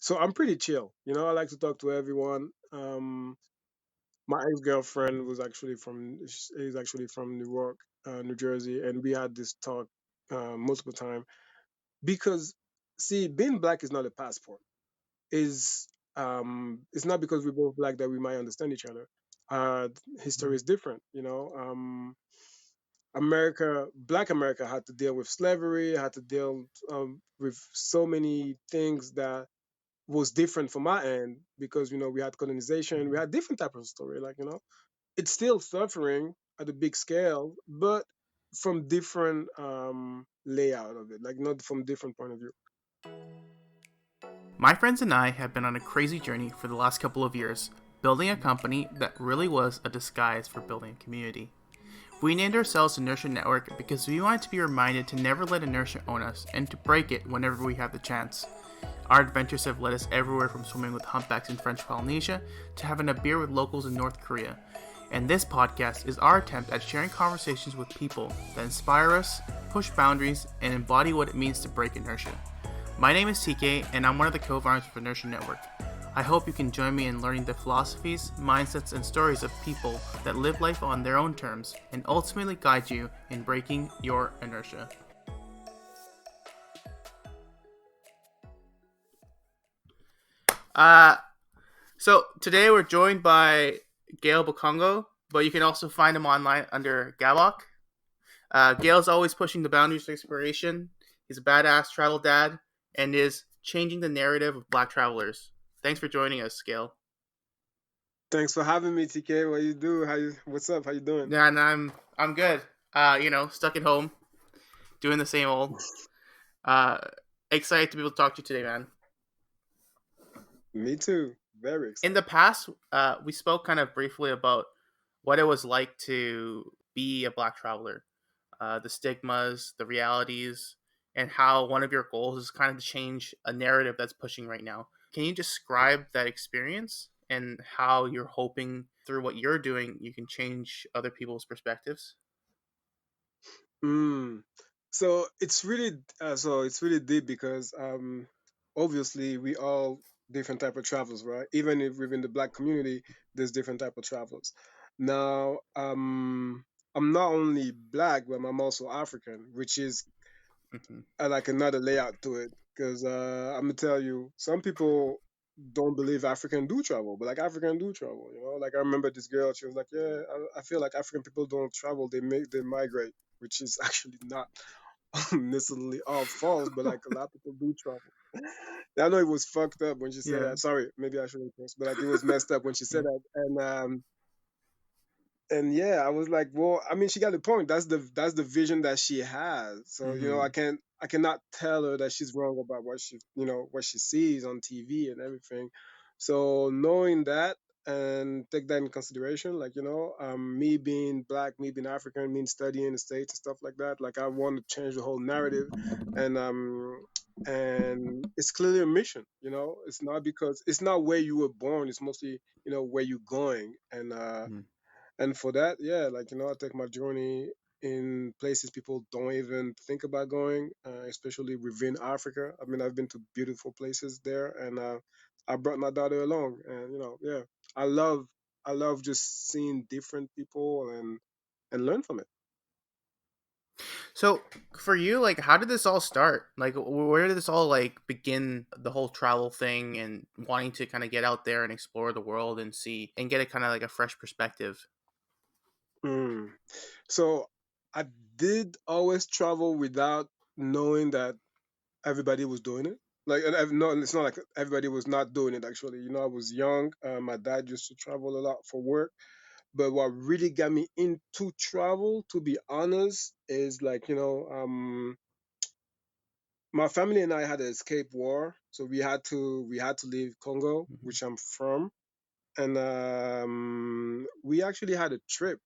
So I'm pretty chill. I like to talk to everyone. My ex-girlfriend is actually from New York, New Jersey, and we had this talk multiple times because, see, being black is not a passport. Is It's not because we're both black that we might understand each other. History is different. Black America had to deal with slavery, had to deal with so many things that was different from my end because we had colonization, we had different type of story. It's still suffering at a big scale, but from different layout of it, like not from different point of view. My friends and I have been on a crazy journey for the last couple of years, building a company that really was a disguise for building a community. We named ourselves Inertia Network because we wanted to be reminded to never let inertia own us and to break it whenever we have the chance. Our adventures have led us everywhere from swimming with humpbacks in French Polynesia to having a beer with locals in North Korea. And this podcast is our attempt at sharing conversations with people that inspire us, push boundaries, and embody what it means to break inertia. My name is TK, and I'm one of the co-founders of Inertia Network. I hope you can join me in learning the philosophies, mindsets, and stories of people that live life on their own terms and ultimately guide you in breaking your inertia. Uh, so today we're joined by Gail Bokongo, but you can also find him online under Gabbok. Gail's always pushing the boundaries of exploration. He's a badass travel dad and is changing the narrative of black travelers. Thanks for joining us, Gail. Thanks for having me, TK. What you do? What's up? How you doing? Yeah, and I'm good. Stuck at home, doing the same old. Uh, excited to be able to talk to you today, man. Me too. Very In the excited. past, we spoke kind of briefly about what it was like to be a black traveler, the stigmas, the realities, and how one of your goals is kind of to change a narrative that's pushing right now. Can you describe that experience and how you're hoping through what you're doing you can change other people's perspectives? Mm. So it's really deep because obviously we all different type of travelers, right? Even if within the black community, there's different type of travelers. Now, I'm not only black, but I'm also African, which is Mm-hmm. like another layout to it. Because I'm gonna tell you, some people don't believe African do travel, but like African do travel. Like I remember this girl, she was like, "Yeah, I feel like African people don't travel; they migrate," which is actually not necessarily all false, but like a lot of people do travel. I know it was fucked up when she said Yeah. that. Sorry, maybe I shouldn't curse, but like it was messed up when she said Yeah. that, and yeah, I was like, well, I mean, she got the point. That's the vision that she has. So Mm-hmm. I cannot tell her that she's wrong about what she sees on TV and everything. So knowing that and take that in consideration, like me being black, me being African, me studying in the States and stuff like that. Like I want to change the whole narrative, and it's clearly a mission. It's not where you were born. It's mostly where you're going, and for that, yeah, like I take my journey in places people don't even think about going, especially within Africa. I mean, I've been to beautiful places there, and I brought my daughter along, and yeah, I love I love just seeing different people and learn from it. So for you, like, how did this all start? Like, where did this all like begin? The whole travel thing and wanting to kind of get out there and explore the world and see and get a kind of like a fresh perspective. Mm. So I did always travel without knowing that everybody was doing it. Like, and no, it's not like everybody was not doing it. Actually, I was young. My dad used to travel a lot for work. But what really got me into travel, to be honest, is like my family and I had to escape war, so we had to leave Congo, Mm-hmm. which I'm from, and we actually had a trip.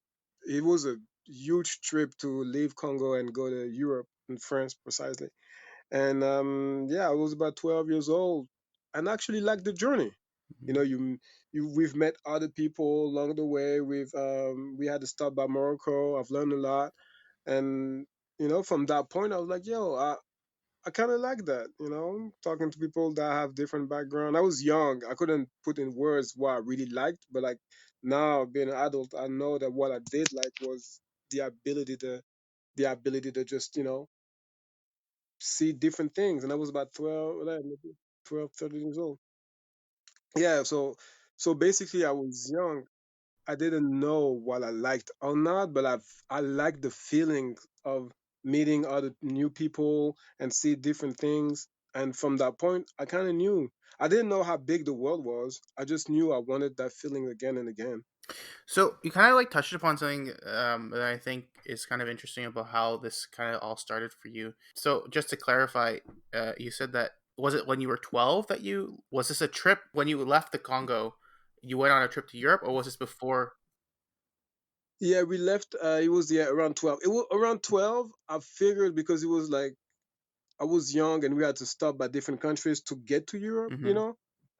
It was a huge trip to leave Congo and go to Europe and France precisely. And yeah, I was about 12 years old and actually liked the journey. You know, we've met other people along the way. We had to stop by Morocco. I've learned a lot, and from that point, I was like, yo, I kind of like that, talking to people that have different background. I was young, I couldn't put in words what I really liked, but like now being an adult, I know that what I did like was the ability to just see different things. And I was about 12, 11, maybe 12, 13 years old. Yeah, so basically I was young. I didn't know what I liked or not, but I liked the feeling of meeting other new people and see different things. And from that point, I kind of knew. I didn't know how big the world was. I just knew I wanted that feeling again and again. So you kind of like touched upon something that I think is kind of interesting about how this kind of all started for you. So just to clarify, you said that was it when you were 12 that you was this a trip when you left the Congo? You went on a trip to Europe, or was this before? Yeah, we left. It was around 12. It was around 12. I figured because it was like I was young and we had to stop by different countries to get to Europe, Mm-hmm.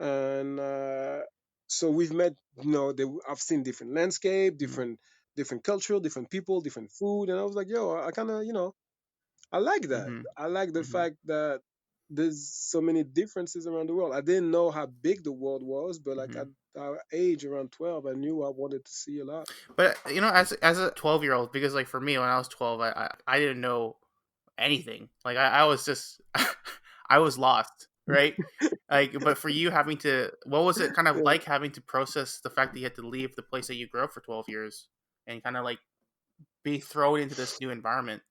and so we've met. I've seen different landscape, Mm-hmm. different culture, different people, different food, and I was like, yo, I kind of, I like that. Mm-hmm. I like the Mm-hmm. fact that there's so many differences around the world. I didn't know how big the world was, but like Mm-hmm. at our age, around 12, I knew I wanted to see a lot. But as a 12-year-old, because like for me when I was 12, I didn't know anything. Like I was just I was lost, right? Like, but for you having to, what was it kind of Yeah. like having to process the fact that you had to leave the place that you grew up for 12 years and kind of like be thrown into this new environment?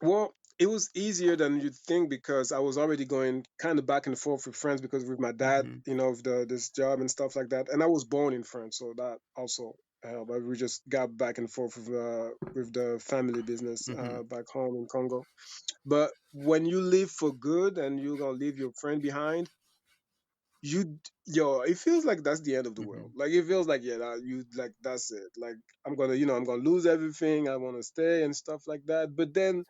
Well, it was easier than you'd think because I was already going kind of back and forth with France because with my dad, Mm-hmm. with this job and stuff like that. And I was born in France, so that also helped. But we just got back and forth with the family business Mm-hmm. back home in Congo. But when you leave for good and you're gonna leave your friend behind, it feels like that's the end of the Mm-hmm. world. Like it feels like that's it. Like I'm gonna lose everything. I want to stay and stuff like that. But then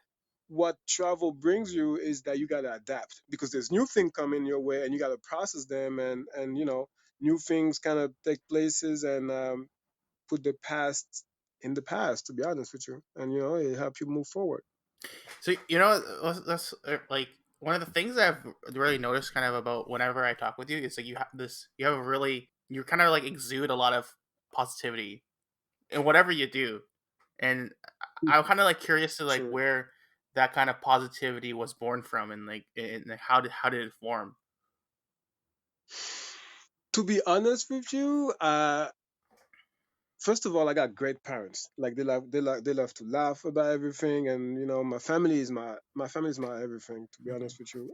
what travel brings you is that you got to adapt because there's new things coming your way and you got to process them, and new things kind of take places, and put the past in the past, to be honest with you, and it helps you move forward. So that's like one of the things that I've really noticed kind of about whenever I talk with you is like you have a really you kind of like exude a lot of positivity in whatever you do, and I'm kind of like curious to like True. where that kind of positivity was born from, and like and how did it form? To be honest with you, first of all, I got great parents. Like they love to laugh about everything, and my family is my everything. To be Mm-hmm. honest with you,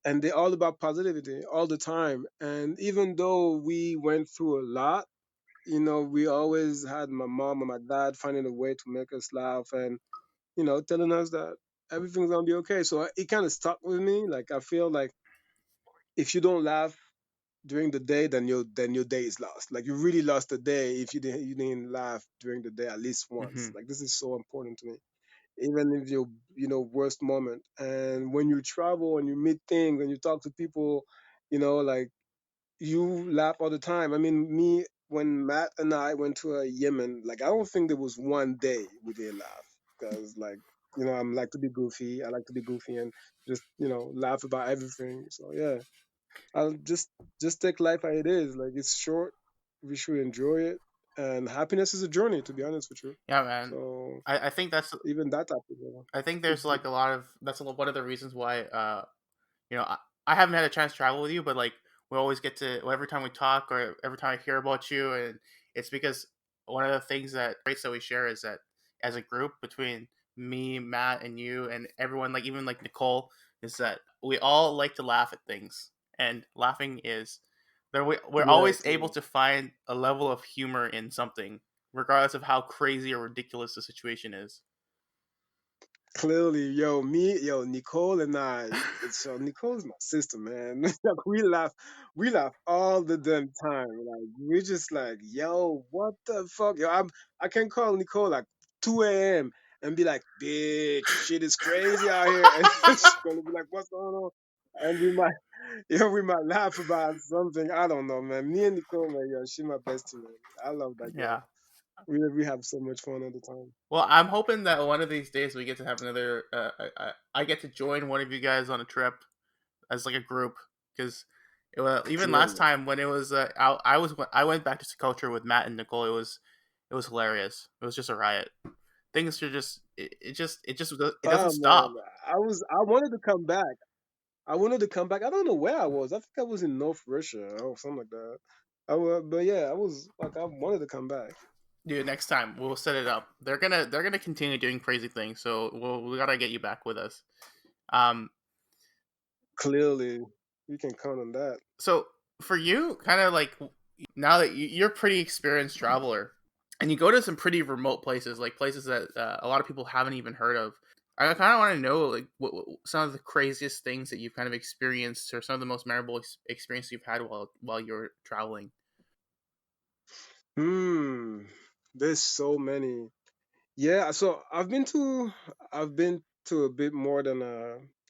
and they're all about positivity all the time. And even though we went through a lot, we always had my mom and my dad finding a way to make us laugh, and telling us that everything's gonna be okay. So it kind of stuck with me. Like I feel like if you don't laugh during the day, then your day is lost. Like you really lost the day if you didn't laugh during the day at least once. Mm-hmm. Like this is so important to me. Even if your worst moment. And when you travel and you meet things and you talk to people, like you laugh all the time. I mean, me when Matt and I went to Yemen, like I don't think there was one day we didn't laugh because like I'm like to be goofy. I like to be goofy and just laugh about everything. So yeah, I'll just take life how it is. Like it's short. We should enjoy it. And happiness is a journey, to be honest with you. Yeah, man. So I think that's even that type of I think there's it's like a lot of one of the reasons why you know, I haven't had a chance to travel with you, but like we always get to well, every time we talk or every time I hear about you, and it's because one of the things that traits that we share is that as a group between me, Matt, and you, and everyone, like even like Nicole, is that we all like to laugh at things, and laughing is there. We're yeah, always able clearly. to find a level of humor in something, regardless of how crazy or ridiculous the situation is. Clearly, Nicole and I, so Nicole's my sister, man. Like we laugh all the damn time. Like we're just like, yo, what the fuck, yo? I can call Nicole like 2 a.m. and be like, bitch, shit is crazy out here, and she's gonna be like, what's going on? And we might laugh about something. I don't know, man. Me and Nicole, man, yo, she's my bestie, man. I love that girl. Yeah. We have so much fun all the time. Well, I'm hoping that one of these days we get to have another. I get to join one of you guys on a trip as like a group because even last Clearly. time when it was I went back to culture with Matt and Nicole. It was hilarious. It was just a riot. Things are just it doesn't Oh man, stop. I wanted to come back. I wanted to come back. I don't know where I was. I think I was in North Russia or something like that. But yeah, I was like I wanted to come back. Dude, next time we'll set it up. They're gonna continue doing crazy things, so we gotta get you back with us. Um, Clearly, we can count on that. so for you, kind of like now that you're a pretty experienced traveler, and you go to some pretty remote places, like places that a lot of people haven't even heard of. I kind of want to know like what some of the craziest things that you've kind of experienced, or some of the most memorable experiences you've had while you're traveling. Hmm. There's so many. Yeah, so I've been to a bit more than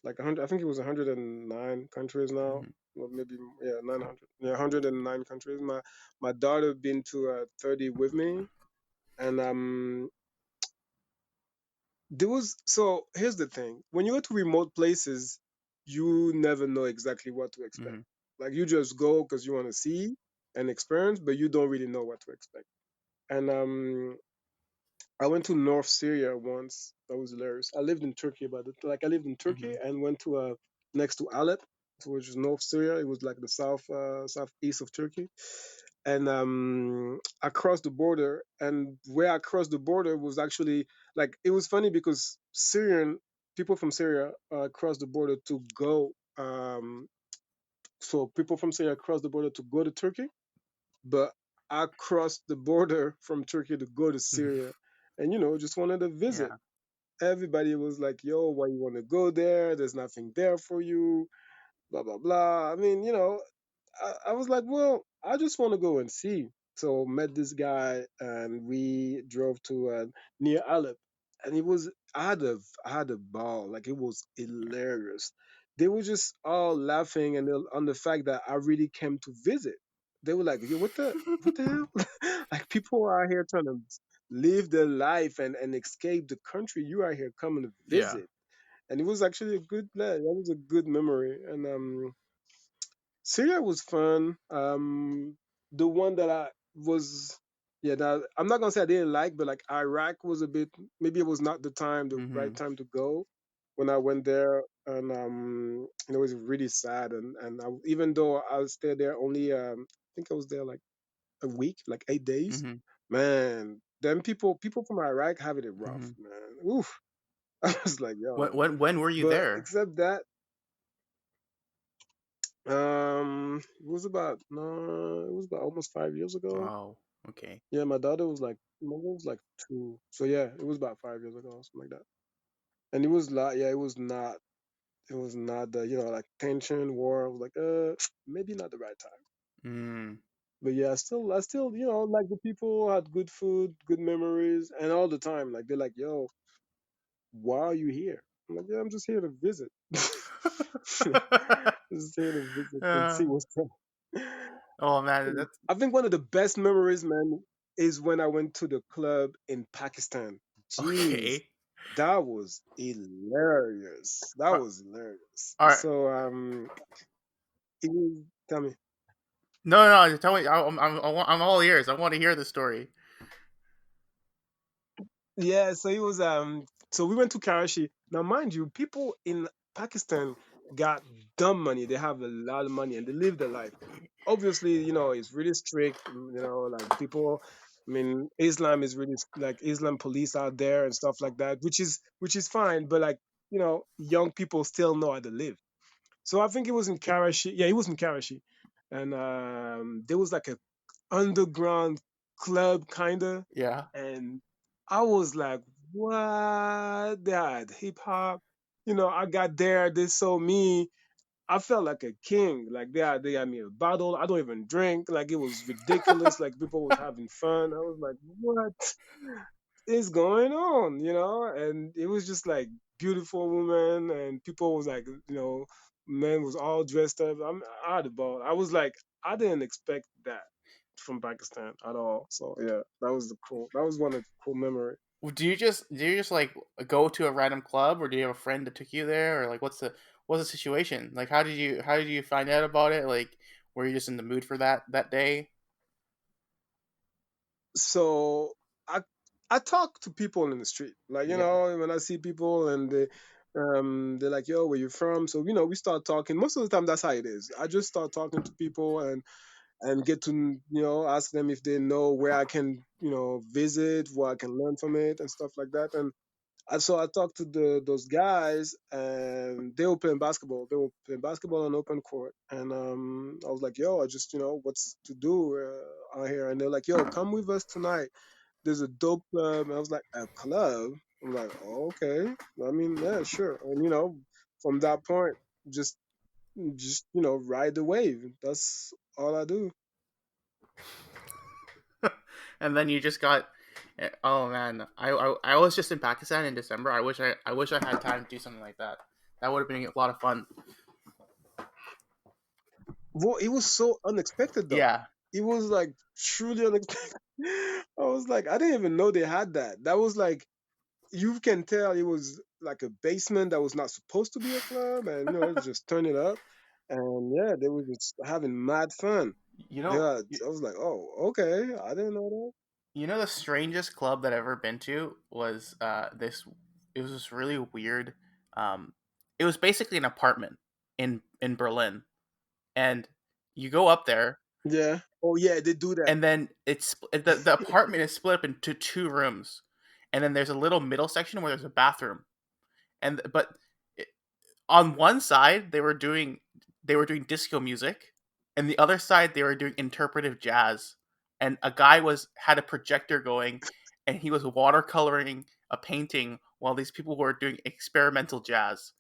like 100. I think it was 109 countries now. Hmm. Well, maybe yeah, 900. Yeah, 109 countries. My daughter been to 30 with me, and there was so here's the thing: when you go to remote places, you never know exactly what to expect. Hmm. Like you just go because you want to see and experience, but you don't really know what to expect. And I went to North Syria once. That was hilarious. I lived in Turkey, but like I lived in Turkey Hmm. and went to next to Aleppo, which is North Syria. It was like the southeast of Turkey, and I crossed the border. And where I crossed the border was actually like it was funny because Syrian people from Syria crossed the border to go. So people from Syria crossed the border to go to Turkey, but I crossed the border from Turkey to go to Syria, and just wanted to visit. Yeah. Everybody was like, "Yo, why you want to go there? There's nothing there for you." Blah blah blah. I mean, I was like, well, I just want to go and see. So met this guy and we drove to near Aleppo, and it was I had a ball. Like it was hilarious. They were just all laughing and on the fact that I really came to visit. They were like, "Yo, what the hell?" Like people are here trying to live their life and escape the country. You are here coming to Yeah. visit, and it was actually a good. That was a good memory, and Syria was fun. The one that I was, yeah, that I'm not gonna say I didn't like, but like Iraq was a bit. Maybe it was not the right Hmm. time to go when I went there, and it was really sad. And even though I stayed there only, I think I was there like a week, like 8 days. Hmm. Man, them people from Iraq having it rough, Hmm. man. Oof. I was like, yo. When were you But there? except that, it was about no, it was about almost 5 years ago. Oh, okay. Yeah, my daughter was like two. So yeah, it was about 5 years ago, something like that. And it was like, yeah, it was not the like tension war. I was like, maybe not the right time. Mm. But yeah, I still, like the people had good food, good memories, and all the time, like they're like, yo, why are you here? I'm like, yeah, I'm just here to visit. Just here to visit and see uh, what's up. oh man, that's I think one of the best memories, man, is when I went to the club in Pakistan. Jeez, okay. that was hilarious. That All was hilarious. right. So, tell me. No, no, tell me. I'm all ears. I want to hear the story. Yeah, so it was so we went to Karachi. Now mind you, people in Pakistan got dumb money. They have a lot of money and they live their life. Obviously, it's really strict, like people I mean, Islam is really like Islam police out there and stuff like that, which is fine, but like, young people still know how to live. So I think it was in Karachi. Yeah, it was in Karachi. And there was like a underground club kinda, Yeah. and I was like, what? They had hip hop. I got there, they saw me. I felt like a king. Like they had me a bottle. I don't even drink. Like it was ridiculous. Like people was having fun. I was like, what is going on? And it was just like beautiful women and people was like, men was all dressed up. I had a ball. I was like, I didn't expect that. from Pakistan at all. So yeah, that was the cool. That was one of the cool memory. Do you just like go to a random club, or do you have a friend that took you there, or like what's the situation? Like how did you find out about it? Like were you just in the mood for that day? So I I talk to people in the street, like Yeah. when I see people and they're like, "Yo, where you from?" So we start talking. Most of the time, that's how it is. I just start talking to people and get to ask them if they know where I can visit, where I can learn from it and stuff like that. And so I talked to those guys, and they were playing basketball. They were playing basketball on open court, and I was like, "Yo, I just what's to do out here?" And they're like, "Yo, come with us tonight. There's a dope club." And I was like, "A club?" I'm like, "Oh, okay. I mean, yeah, sure." And from that point, just ride the wave. That's all I do. And then you just got oh man, I was just in Pakistan in December. I wish I had time to do something like that. That would have been a lot of fun. Well, it was so unexpected though. Yeah. It was like truly unexpected. I was like, I didn't even know they had that. That was like, you can tell it was like a basement that was not supposed to be a club, and just turn it up, and yeah, they were just having mad fun. You know, Yeah, I was like, oh, okay, I didn't know the strangest club that I've ever been to was this. It was this really weird. Um, it was basically an apartment in Berlin, and you go up there, that. Yeah. Oh yeah, they do that. and then the apartment is split up into two rooms, and then there's a little middle section where there's a bathroom, and but it, on one side they were doing disco music, and the other side they were doing interpretive jazz, and a guy was had a projector going, and he was watercoloring a painting while these people were doing experimental jazz,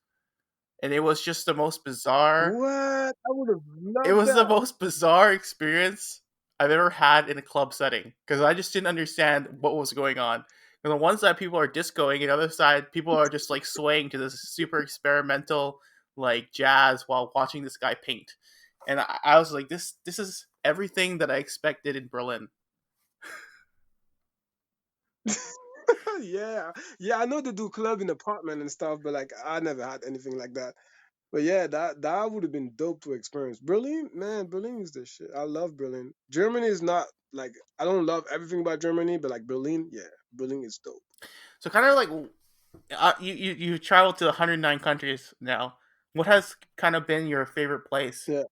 and it was just the most bizarre. What? I would have It loved was the that. most bizarre experience I've ever had in a club setting because I just didn't understand what was going on. And on one side, people are discoing, and the other side, people are just like swaying to this super experimental like jazz while watching this guy paint. And I was like, this is everything that I expected in Berlin. Yeah, yeah, I know they do club in apartment and stuff, but like I never had anything like that. But yeah, that would have been dope to experience. Berlin, man, Berlin is the shit. I love Berlin. Germany is not like, I don't love everything about Germany, but like Berlin, yeah, Berlin is dope. So kind of like you traveled to 109 countries now. What has kind of been your favorite place? Yeah,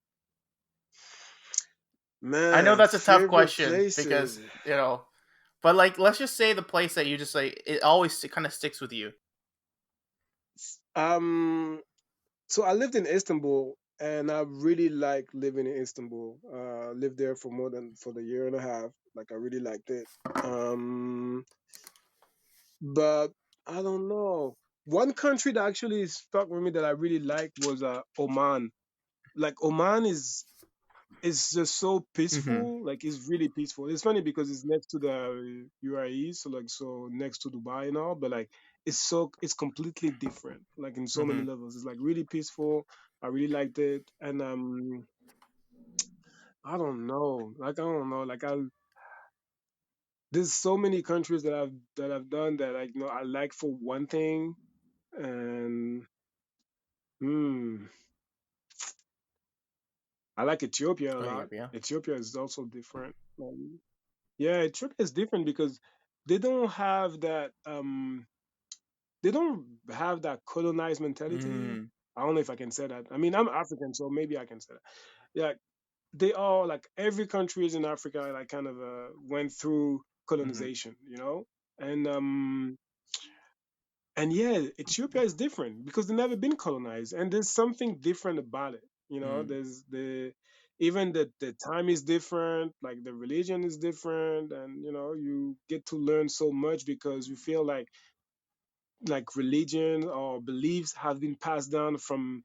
I know man, that's a tough favorite question places. because but like let's just say the place that you just like it kind of sticks with you. Um, so I lived in Istanbul, and I really like living in Istanbul. Lived there for the year and a half. Like I really liked it. Um, but I don't know. One country that actually stuck with me that I really liked was Oman. Like Oman is just so Mm-hmm. peaceful. Like it's really peaceful. It's funny because it's next to the UAE, so next to Dubai and all. But like it's completely different. Like in so many Mm-hmm. levels, it's like really peaceful. I really liked it, and I don't know. Like I don't know. Like I there's so many countries that I've done that like I like for one thing, and hmm, I like Ethiopia a Oh yeah, lot. yeah. Ethiopia is also different. Yeah, Ethiopia is different because they don't have that they don't have that colonized mentality. Mm. I don't know if I can say that. I mean, I'm African, so maybe I can say that. Yeah, they all like every country is in Africa like kind of went through Mm-hmm. colonization, and yeah, Ethiopia is different because they've never been colonized, and there's something different about it. Mm. There's even the time is different, like the religion is different, and you get to learn so much because you feel like religion or beliefs have been passed down from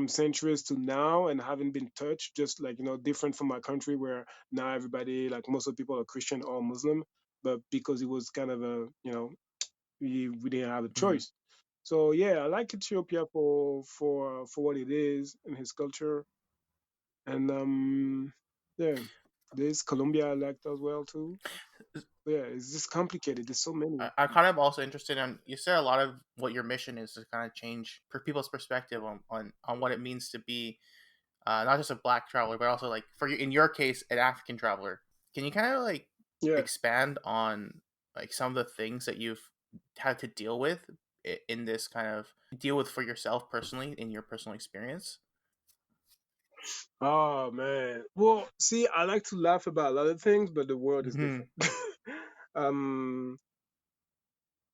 centuries to now and haven't been touched. Just like different from my country where now everybody, like most of the people, are Christian or Muslim, but because it was kind of a we didn't have a Mm-hmm. choice. So yeah, I like Ethiopia for what it is and his culture, and yeah. This Colombia elect as well too. Yeah, it's just complicated. There's so many. I'm kind of also interested in, you said a lot of what your mission is to kind of change for people's perspective on what it means to be not just a black traveler, but also like for you in your case, an African traveler. Can you kind of like Yeah. expand on like some of the things that you've had to deal with in this kind of deal with for yourself personally in your personal experience? Oh man. Well, see, I like to laugh about a lot of things, but the world is Mm-hmm. different. um,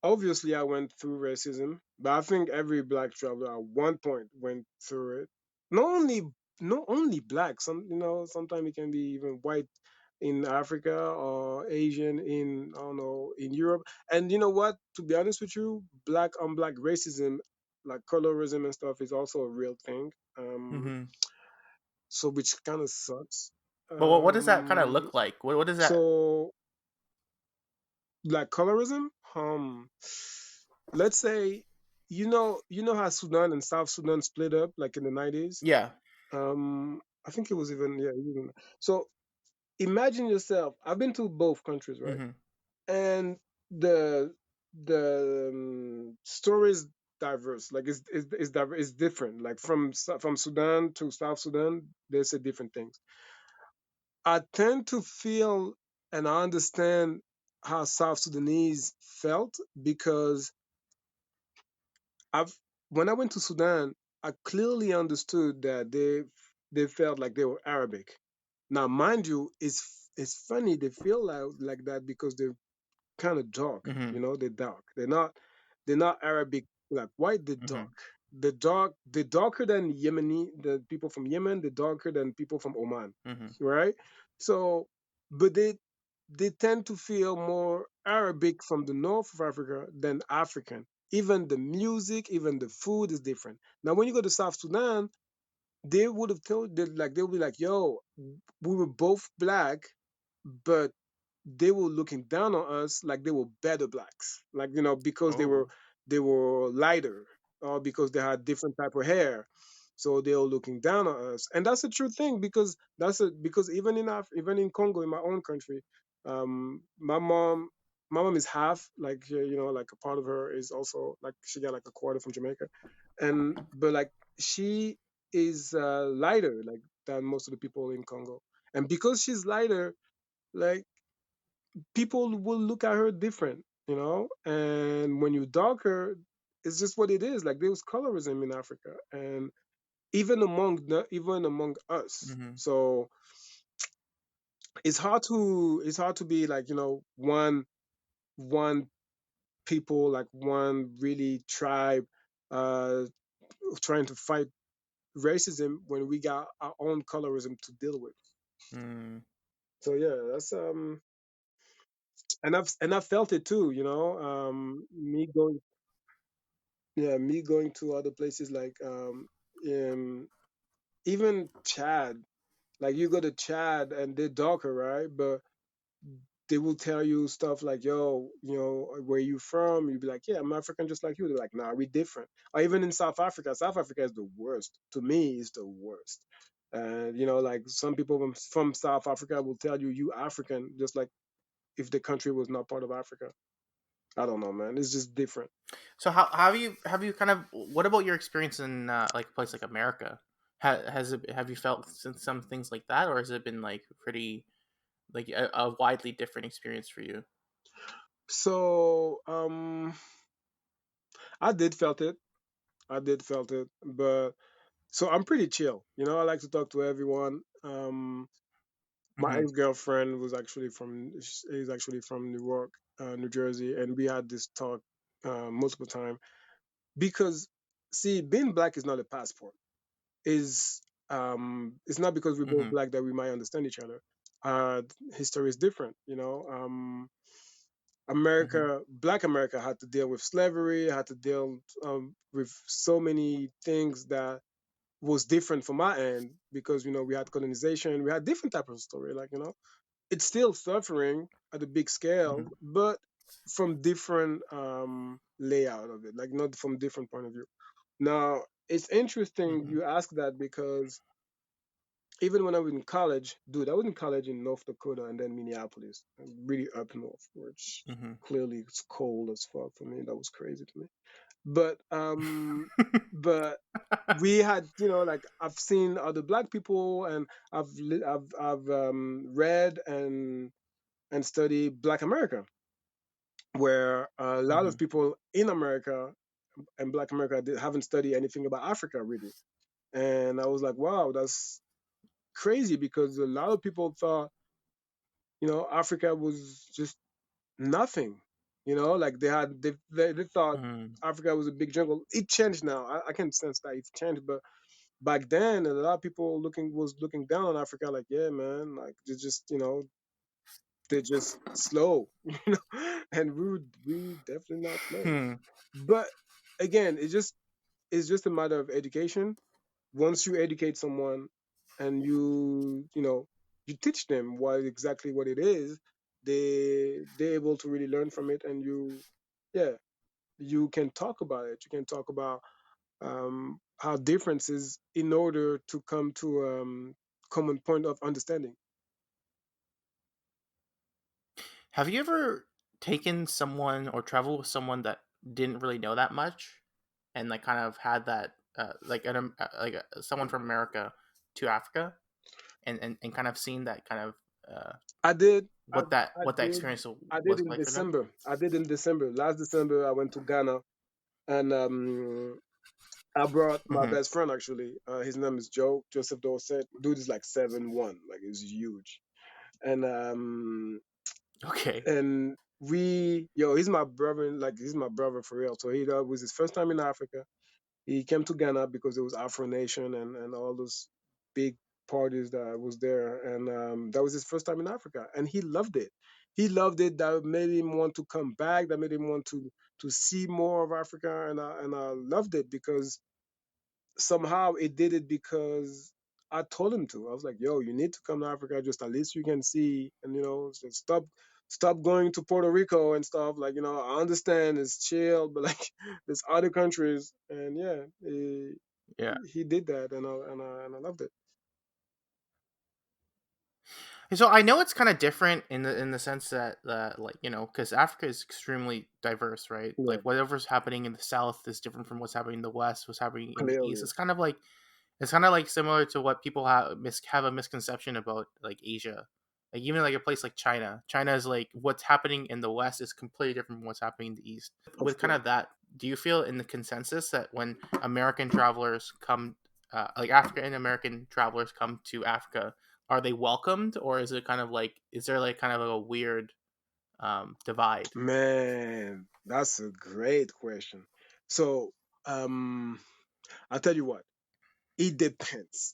Obviously, I went through racism, but I think every black traveler at one point went through it. Not only, not only black. Sometimes it can be even white in Africa or Asian in, I don't know, in Europe. And you know what? To be honest with you, black on black racism, like colorism and stuff, is also a real thing. Mm-hmm. So which kind of sucks. But what does that kind of Um, look like? What does that? so like colorism, let's say, you know how Sudan and South Sudan split up like in the 90s. Yeah. I think it was even, yeah, even. So imagine yourself. I've been to both countries, right? Mm-hmm. And the stories diverse. Like it's different. Like from Sudan to South Sudan, they say different things. I tend to feel and I understand how South Sudanese felt because I've when I went to Sudan, I clearly understood that they felt like they were Arabic. Now, mind you, it's funny they feel like that because they're kind of dark. Mm-hmm. They're dark. They're not Arabic like white. They're Mm-hmm. dark. They're darker than Yemeni. The people from Yemen. They're darker than people from Oman. Mm-hmm. Right. So, but they tend to feel more Arabic from the north of Africa than African. Even the music, even the food is different. Now, when you go to South Sudan, they would have told that like they'll be like, "Yo, we were both black, but they were looking down on us like they were better blacks, like because Oh. they were lighter or because they had different type of hair, so they were looking down on us." And that's a true thing because even in Congo, in my own country, my mom is half, like like a part of her is also like she got like a quarter from Jamaica, and but like she is lighter like than most of the people in Congo, and because she's lighter, like people will look at her different. And when you dog her, it's just what it is. Like there was colorism in Africa, and even among us. Mm-hmm. So it's hard to be like one people, like one really tribe, uh trying to fight racism when we got our own colorism to deal with. Mm-hmm. So yeah, that's and I felt it too. Me going to other places like um even Chad. Like you go to Chad and they're darker, right? But they will tell you stuff like, "Yo, where you from?" You'd be like, "Yeah, I'm African, just like you." They're like, "Nah, we different." Or even in South Africa, South Africa is the worst. To me, it's the worst. And like some people from South Africa will tell you, "You African," just like if the country was not part of Africa. I don't know, man. It's just different. So how have you kind of, what about your experience in like a place like America? Have you felt some things like that, or has it been like pretty like a widely different experience for you? So I did felt it. But so I'm pretty chill. I like to talk to everyone. My Mm-hmm. ex-girlfriend is actually from New York, New Jersey, and we had this talk multiple times because see, being black is not a passport. Is It's not because we're both Mm-hmm. black that we might understand each other. Uh, History is different. Mm-hmm. Black America had to deal with slavery, had to deal with so many things that was different from my end because we had colonization, we had different type of story. Like it's still suffering at a big scale, Mm-hmm. but from different layout of it, like not from different point of view. Now it's interesting Mm-hmm. you ask that because even when I was in college, dude, I was in college in North Dakota and then Minneapolis, really up north, which Hmm. clearly it's cold as fuck for me. That was crazy to me. But but we had, like I've seen other black people, and I've read and studied Black America, where a lot Hmm. of people in America and Black America haven't studied anything about Africa really. And I was like, wow, that's crazy, because a lot of people thought, Africa was just nothing. Like they thought Hmm. Africa was a big jungle. It changed now. I can sense that it's changed, but back then a lot of people looking down on Africa, like, yeah, man, like they're just slow, and we definitely not slow. Hmm. But again, it's just a matter of education. Once you educate someone and you teach them what it is, they're able to really learn from it, and yeah, you can talk about it. You can talk about how differences in order to come to common point of understanding. Have you ever taken someone or traveled with someone that didn't really know that much, and like kind of had that someone from America to Africa, and kind of seen that kind of I did. I, what that did. experience I did was in like for them? December. I did in December. Last December, I went to Ghana, and I brought my Hmm. best friend actually. His name is Joseph Dorset. Dude is like 7'1", like he's huge. And Okay. he's my brother. Like he's my brother for real. So that was his first time in Africa. He came to Ghana because it was Afro Nation and all those big parties that was there, and that was his first time in Africa, and he loved it. He loved it. That made him want to come back. That made him want to see more of Africa, and I loved it because somehow it did it because I told him to. I was like, "Yo, you need to come to Africa. Just at least you can see, and just stop going to Puerto Rico and stuff. Like, I understand it's chill, but like, there's other countries, and yeah, Yeah. he did that, and I loved it. So I know it's kind of different in the sense that like because Africa is extremely diverse, right? Yeah, Like whatever's happening in the south is different from what's happening in the west, what's happening in the east. clearly, It's kind of like similar to what people have a misconception about like Asia. Like even like a place like China. China is like what's happening in the west is completely different from what's happening in the east. of With kind course. of that, do you feel in the consensus that when American travelers come, like African American travelers come to Africa, are they welcomed, or is it kind of like is there like kind of a weird divide? Man, that's a great question. So, um, I'll tell you what. It depends.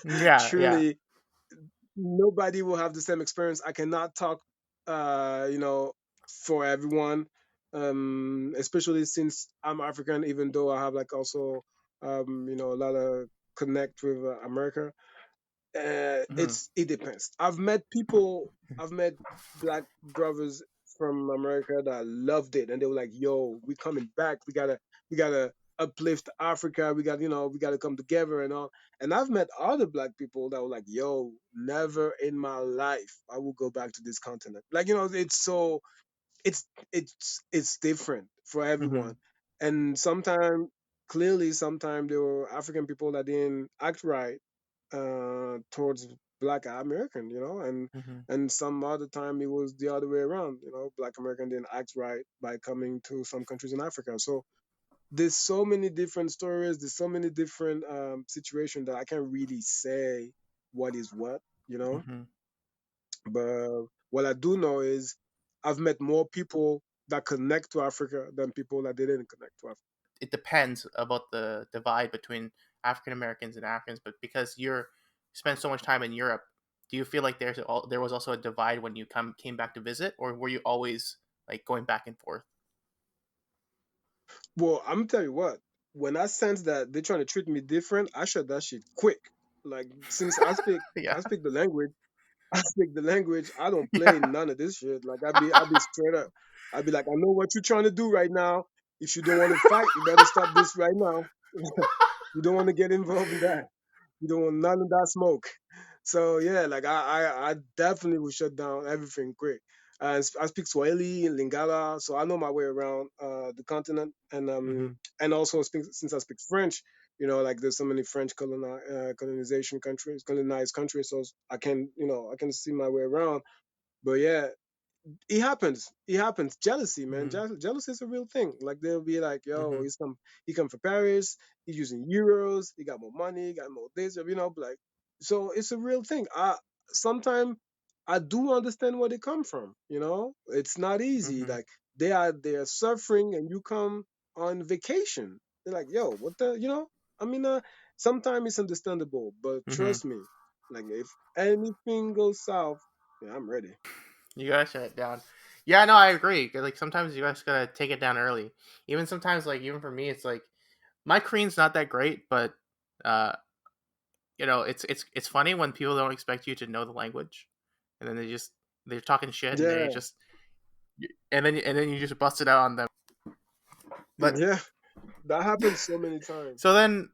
Yeah, yeah. Truly, nobody will have the same experience. I cannot talk, for everyone, especially since I'm African, even though I have like also, a lot of connect with America. Hmm. It depends. I've met black brothers from America that loved it, and they were like, "Yo, we coming back. We gotta uplift Africa. We gotta come together and all." And I've met other black people that were like, "Yo, never in my life I will go back to this continent." Like, it's different for everyone, Hmm. and sometimes there were African people that didn't act right towards Black American, Hmm. and some other time it was the other way around. Black American didn't act right by coming to some countries in Africa. So there's so many different stories. There's so many different situations that I can't really say what is what, you know. Hmm. But what I do know is I've met more people that connect to Africa than people that didn't connect to Africa. It depends about the divide between African Americans and Africans, but because you're spent so much time in Europe, do you feel like there was also a divide when you came back to visit, or were you always like going back and forth? Well, I'm gonna tell you what. When I sense that they're trying to treat me different, I shut that shit quick. Like since Yeah. I speak the language. I speak the language. I don't play Yeah. none of this shit. Like I be straight up. I be like, I know what you're trying to do right now. If you don't want to fight, you better stop this right now. You don't want to get involved in that. You don't want none of that smoke. So yeah, like I definitely would shut down everything quick. I speak Swahili and Lingala, so I know my way around the continent, Mm-hmm. and also since I speak French, like there's so many French colonized countries, so I can I can see my way around. But yeah, it happens. It happens. Jealousy, man. Mm-hmm. Jealousy is a real thing. Like they'll be like, "Yo, Mm-hmm. he come from Paris. He's using euros. He got more money. He got more this. Like, so it's a real thing. I sometimes I do understand where they come from. It's not easy. Mm-hmm. Like they are suffering, and you come on vacation. They're like, "Yo, what the?" I mean, sometimes it's understandable, but Mm-hmm. trust me, like if anything goes south, yeah, I'm ready. You gotta shut it down. Yeah, no, I agree. Like sometimes you guys gotta take it down early. Even sometimes, like even for me, it's like my Korean's not that great, but uh, it's funny when people don't expect you to know the language, and then they're talking shit, and Yeah, then you just bust it out on them. But yeah. That happens so many times. so then,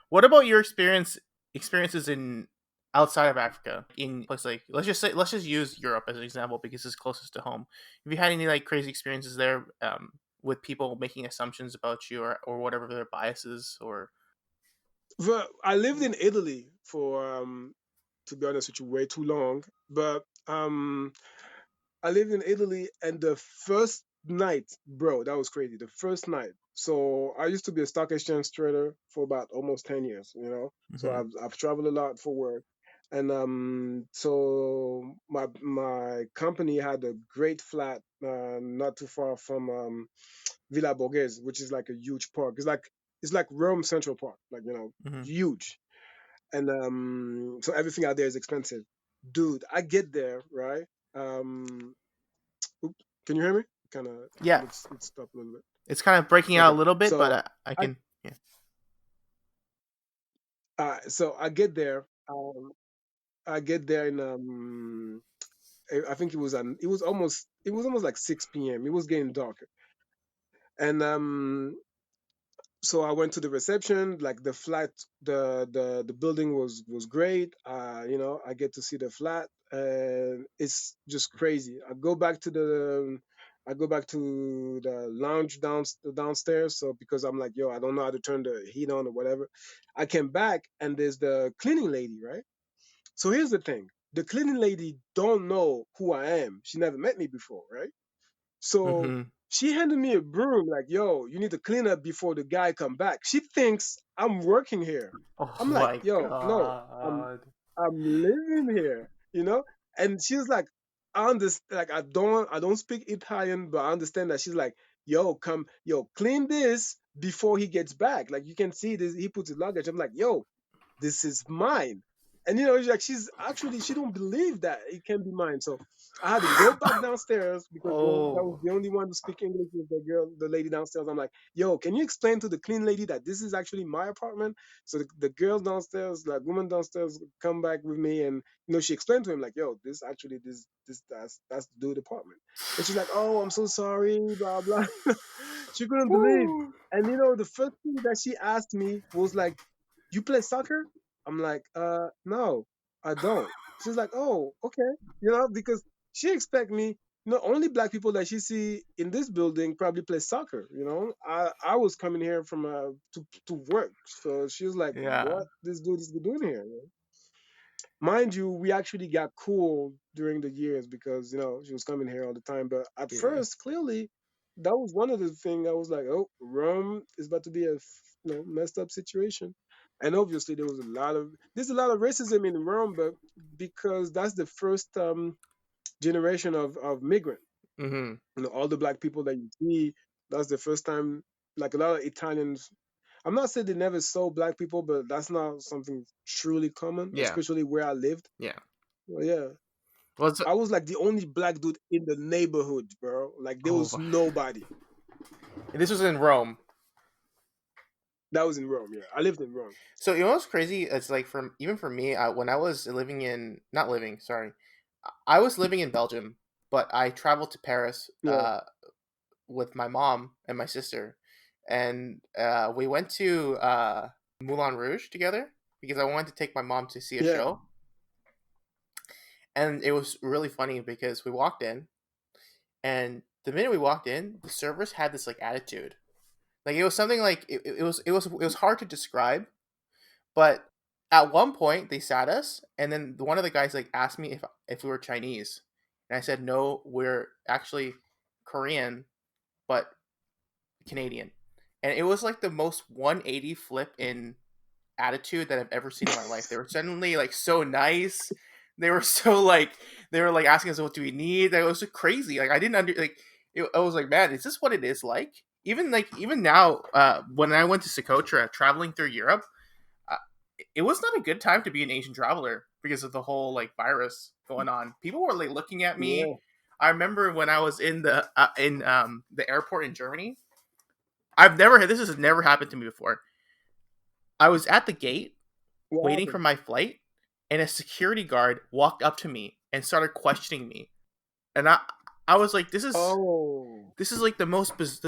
what about your experiences in outside of Africa in place like let's just use Europe as an example because it's closest to home. Have you had any like crazy experiences there with people making assumptions about you or whatever their biases or? But I lived in Italy for, to be honest with you, way too long. But I lived in Italy, and the first night, bro, that was crazy. The first night. So I used to be a stock exchange trader for about almost 10 years. So Mm-hmm. I've traveled a lot for work, and so my company had a great flat not too far from Villa Borghese, which is like a huge park. It's like Rome Central Park, like Mm-hmm. huge. And so everything out there is expensive. Dude, I get there, right? Um oop, can you hear me? Kind of Yeah, it stopped a little bit. it's kind of breaking out Okay. a little bit, but So I I can. Yeah. I get there. I get there in I think it was almost like 6 p.m. It was getting darker. And so I went to the reception. Like the flat, the building was great. I get to see the flat, and it's just crazy. I go back to the lounge downstairs. So because I'm like, yo, I don't know how to turn the heat on or whatever. I came back, and there's the cleaning lady, right? So here's the thing: the cleaning lady don't know who I am. She never met me before, right? So Mm-hmm. she handed me a broom, like, yo, you need to clean up before the guy come back. She thinks I'm working here. Oh I'm like, my yo, no, I'm god. I'm living here. And she was like, I understand, like I don't speak Italian, but I understand that she's like, yo, clean this before he gets back. Like you can see this, he puts his luggage. I'm like, yo, this is mine. And she's actually she don't believe that it can be mine. So I had to go back downstairs because that was Oh. the only one to speak English with the lady downstairs. I'm like, yo, can you explain to the clean lady that this is actually my apartment? So the girls downstairs, like woman downstairs, come back with me, and she explained to him like, yo, this actually that's the dude apartment. And she's like, oh, I'm so sorry, blah blah. She couldn't believe. Woo. And the first thing that she asked me was like, you play soccer? I'm like, no, I don't. She's like, oh, okay. Because she expect me, only black people that she see in this building probably play soccer. I was coming here from to work, so she was like, Yeah. what this dude is doing here? Mind you, we actually got cool during the years because she was coming here all the time. But at Yeah. first, clearly, that was one of the things I was like, oh, Rome is about to be a messed up situation. And obviously, there's a lot of racism in Rome, but because that's the first generation of migrant. Mm-hmm. All the black people that you see, that's the first time. Like a lot of Italians, I'm not saying they never saw black people, but that's not something truly common, Yeah. especially where I lived. Yeah. Well, yeah, Well, it's, I was like the only black dude in the neighborhood, bro. Like there oh, was nobody. this was in Rome. That was in Rome. Yeah, I lived in Rome. So you know what's crazy? It's like from even for me, when I was living in not living, sorry, I was living in Belgium, but I traveled to Paris Yeah. with my mom and my sister, and we went to Moulin Rouge together. because I wanted to take my mom to see a Yeah. show, and it was really funny because we walked in, and the minute we walked in, the servers had this like attitude. Like it was something like it was hard to describe, but at one point they sat us, and then one of the guys like asked me if we were Chinese, and I said no, we're actually Korean, but Canadian, and it was like the most 180 flip in attitude that I've ever seen in my life. They were suddenly like so nice. They were so like they were like asking us what do we need. That was so crazy. Like I didn't under like I was like, man, is this what it is like? Even now, when I went to Socotra traveling through Europe, uh, it was not a good time to be an Asian traveler because of the whole like virus going on. People were like looking at me. Yeah. I remember when I was in the airport in Germany. I've never had this has never happened to me before. I was at the gate What waiting for happened? my flight, and a security guard walked up to me and started questioning me. And I was like, Oh. this is like the most this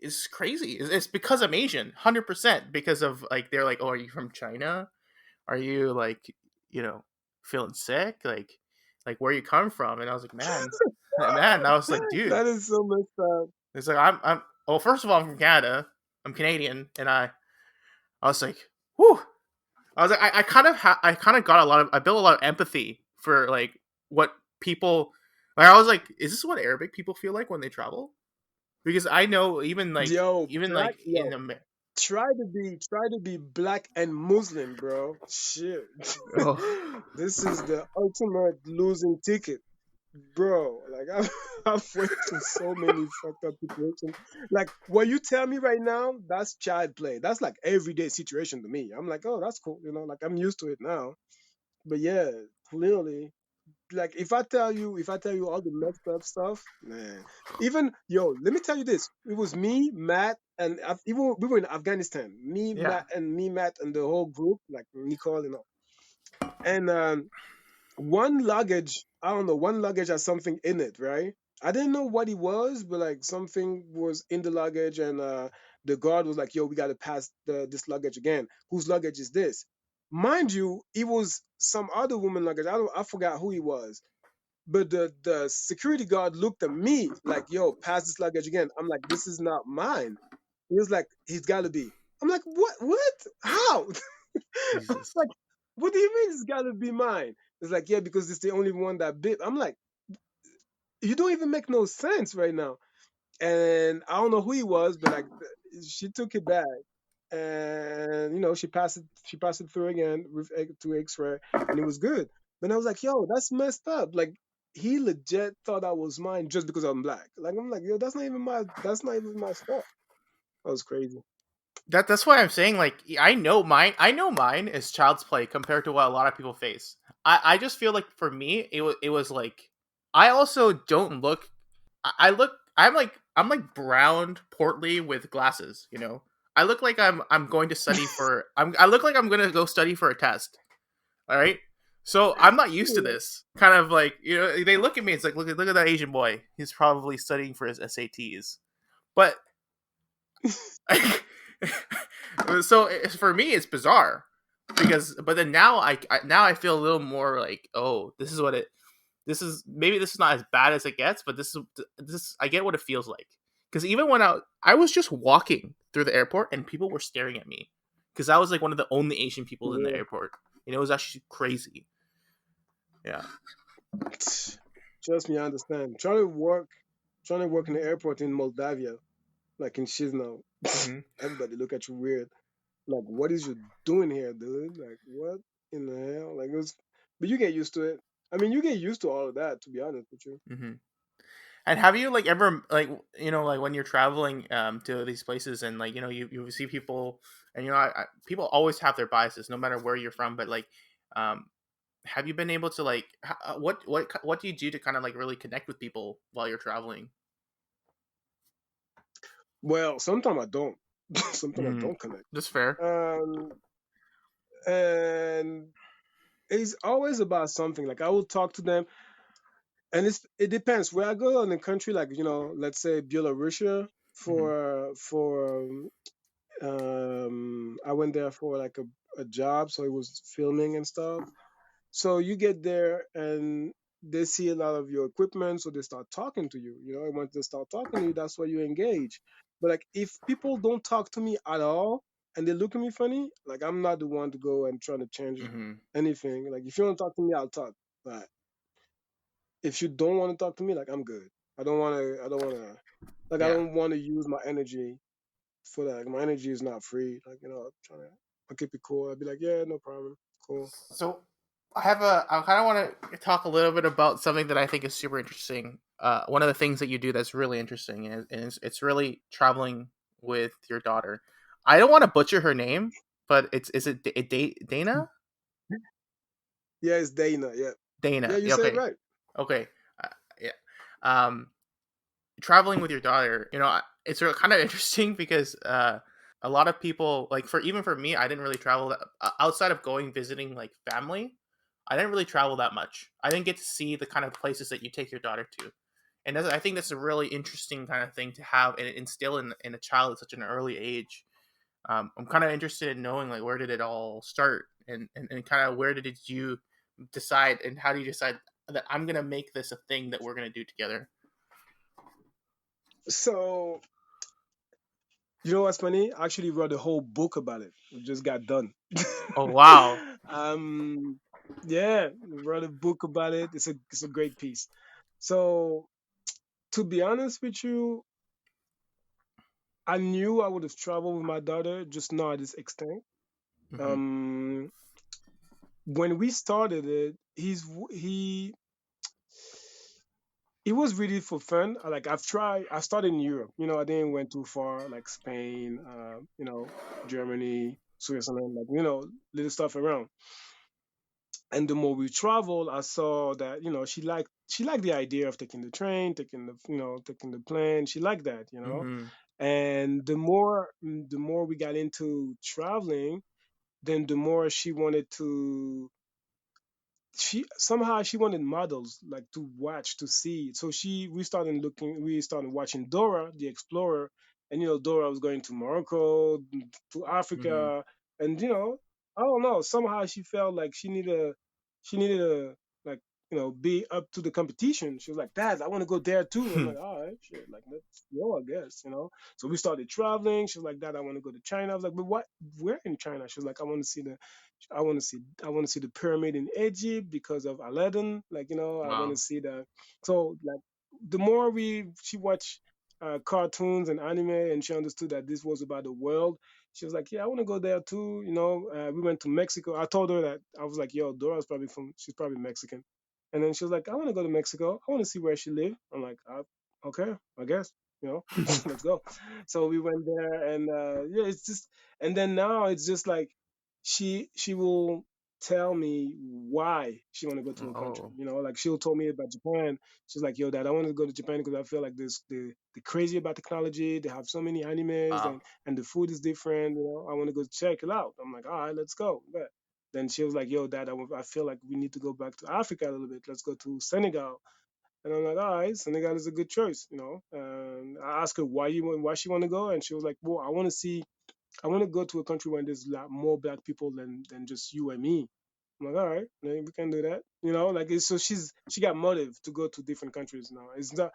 is crazy. It's because I'm Asian, 100% because of like they're like, oh, are you from China? Are you like you know feeling sick? Like where you come from? And I was like, man, man. I was like, dude, That is so messed up. it's like I'm. Well, first of all, I'm from Canada. I'm Canadian, and I was like, whew. I was like, I kind of got a lot of, I built a lot of empathy for like what people, like I was like, is this what Arabic people feel like when they travel? Because I know Yo, even black, like in yo, America. try to be black and Muslim, bro. Shit. Oh, This is the ultimate losing ticket, bro. Like I've, I've went through so many fucked up situations. Like what you tell me right now, that's child play. That's like everyday situation to me. I'm like, oh, that's cool. Like I'm used to it now. But yeah, clearly, like if I tell you all the messed up stuff, man. Even yo, let me tell you this. It was me, Matt, and even we were in Afghanistan. yeah. Matt, and the whole group, like Nicole, and one luggage, I don't know, one luggage has something in it, right? I didn't know what it was, but like something was in the luggage, and the guard was like, "Yo, we got to pass this luggage again. Whose luggage is this?" Mind you, it was some other woman luggage. I forgot who he was, but the security guard looked at me like, "Yo, pass this luggage again." I'm like, "This is not mine." He was like, "He's got to be." I'm like, "What? What? How?" Jesus. Like, what do you mean it's got to be mine? It's like, yeah, because it's the only one that bit. I'm like, you don't even make no sense right now. And I don't know who he was, but like, she took it back, and she passed it through again with to X-ray, and it was good. But I was like, yo, that's messed up. Like, he legit thought I was mine just because I'm black. Like, I'm like, yo, that's not even my stuff. That was crazy. That's why I'm saying like I know mine is child's play compared to what a lot of people face. I just feel like for me it was like I also don't look I look I'm like brown portly with glasses, you know. I look like I'm going to study for I look like I'm going to go study for a test. All right? So I'm not used to Yeah. this. Kind of like, they look at me it's like look at that Asian boy. He's probably studying for his SATs. But so for me it's bizarre because but then now I feel a little more like, oh, this is maybe this is not as bad as it gets, but this I get what it feels like. Because even when I was just walking through the airport and people were staring at me because I was like one of the only Asian people in the Yeah. airport, and it was actually crazy. Yeah. Trust me, I understand. Trying to work in the airport in Moldavia, like in Chisinau. Hmm. Everybody look at you weird. Like, what is you doing here, dude? Like, what in the hell? Like, it was, but you get used to it. I mean, you get used to all of that, to be honest with you. Hmm. And have you like ever like like when you're traveling to these places and like you see people and people always have their biases no matter where you're from, but like um have you been able to like what do you do to kind of like really connect with people while you're traveling? Well, sometimes I don't. Sometimes I Hmm. don't connect. That's fair. Um, and it's always about something. Like, I will talk to them, and it depends where I go in the country. Like, let's say Belarusia Hmm. for I went there for like a job, so he was filming and stuff. So you get there and they see a lot of your equipment, so they start talking to you. And once they start talking to you, that's where you engage. But like if people don't talk to me at all and they look at me funny, like I'm not the one to go and try to change Mm-hmm. anything. Like if you want to talk to me, I'll talk. But if you don't want to talk to me, like I'm good. I don't want to. I don't want to. Like I Yeah. don't want to use my energy for that. Like, my energy is not free. Like I'm trying to. I keep it cool. I'd be like, yeah, no problem, cool. So I kind of want to talk a little bit about something that I think is super interesting. One of the things that you do that's really interesting is it's really traveling with your daughter. I don't want to butcher her name, but is it Dana? Yeah, it's Dana. Yeah, yeah, Dana. you Yeah, said it okay. right. Okay. Yeah. Um, Traveling with your daughter, it's kind of interesting because a lot of people, like for even for me, I didn't really travel outside of going visiting like family. I didn't really travel that much. I didn't get to see the kind of places that you take your daughter to, and I think that's a really interesting kind of thing to have and instill in a child at such an early age. I'm kind of interested in knowing like where did it all start and kind of where did you decide and how do you decide that I'm gonna make this a thing that we're gonna do together? So you know what's funny? I actually wrote a whole book about it. It just got done. Oh wow. um, yeah, wrote a book about it. It's a great piece. So to be honest with you, I knew I would have traveled with my daughter, just not at this extent. Hmm. Um, when we started it, it was really for fun. Like I started in Europe. I didn't went too far, like Spain, Germany, Switzerland, like little stuff around. And the more we traveled, I saw that she liked the idea of taking the train, taking the plane. She liked that. Hmm. And the more we got into traveling, then the more she wanted to she wanted models like to watch to see. So we started watching Dora the Explorer. And Dora was going to Morocco, to Hmm. Africa. And I don't know, somehow she felt like she needed to, like, be up to the competition. She was like, Dad, I want to go there too. I'm like, all right, shit, like, let's go, I guess. So we started traveling. She was like, Dad, I want to go to China. I was like, but what, where in China? She was like, I want to see the pyramid in Egypt because of Aladdin. Like, I want to Wow. see that. So like the more she watched cartoons and anime, and she understood that this was about the world, she was like, yeah, I want to go there too. We went to Mexico. I told her that I was like, yo, she's probably Mexican. And then she was like, I want to go to Mexico. I want to see where she lived. I'm like, okay, I guess. Let's go. So we went there, and yeah, it's just, and then now it's just like she will tell me why she want to go to a country. Oh Like she'll tell me about Japan. She's like, yo, Dad, I want to go to Japan because I feel like this the crazy about technology. They have so many animes, wow. and the food is different. I want to go check it out. I'm like, all right, let's go. But then she was like, yo, Dad, I feel like we need to go back to Africa a little bit. Let's go to Senegal. And I'm like, all right, Senegal is a good choice. I asked her why she want to go, and she was like, well, I want to go to a country where there's a lot more black people than just you and me. I'm like, all right, then we can do that. Like so she got motive to go to different countries now. It's not.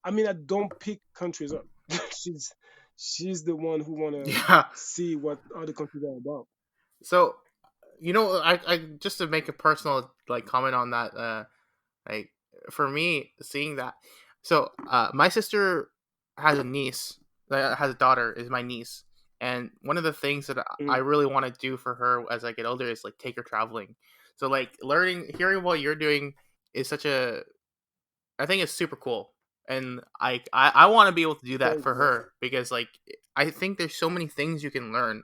I mean, I don't pick countries up. she's she's the one who wanna Yeah. see what other countries are about. So I just to make a personal like comment on that. Like for me, seeing that. So my sister has a niece. Has a daughter. Is my niece. And one of the things that I Mm, really want to do for her as I get older is like take her traveling. So like hearing what you're doing is such a I think it's super cool, and I want to be able to do that thank for you. her because like I think there's so many things you can learn,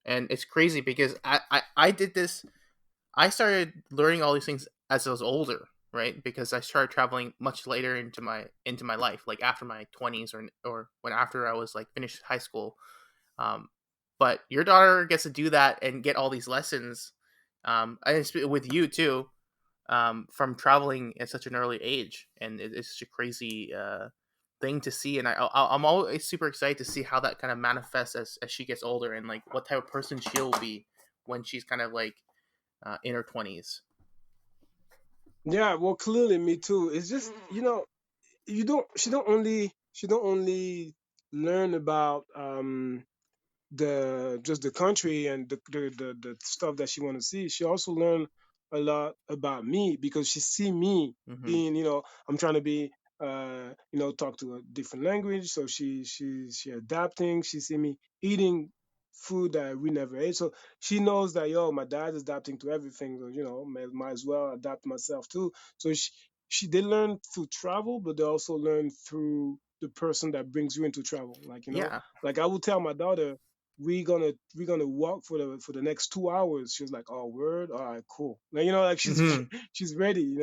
and it's crazy because I did this. I started learning all these things as I was older, right? Because I started traveling much later into my life, like after my 20s or when after I was like finished high school. Um, but your daughter gets to do that and get all these lessons, and it's with you too from traveling at such an early age, and it's such a crazy thing to see. And I'm always super excited to see how that kind of manifests as she gets older and like what type of person she'll be when she's kind of like in her 20s. Yeah, well, clearly me too. It's just, you don't. She don't only learn about the country and the stuff that she want to see. She also learned a lot about me because she see me Mm-hmm. being, I'm trying to be, talk to a different language. So she adapting. She see me eating food that we never ate. So she knows that, my dad is adapting to everything. So, might as well adapt myself too. So she did learn through travel, but they also learn through the person that brings you into travel. Yeah. Like I will tell my daughter, we're gonna walk for the next 2 hours. She was like, "Oh, word, all right, cool." Like, like she's Mm-hmm. she's ready,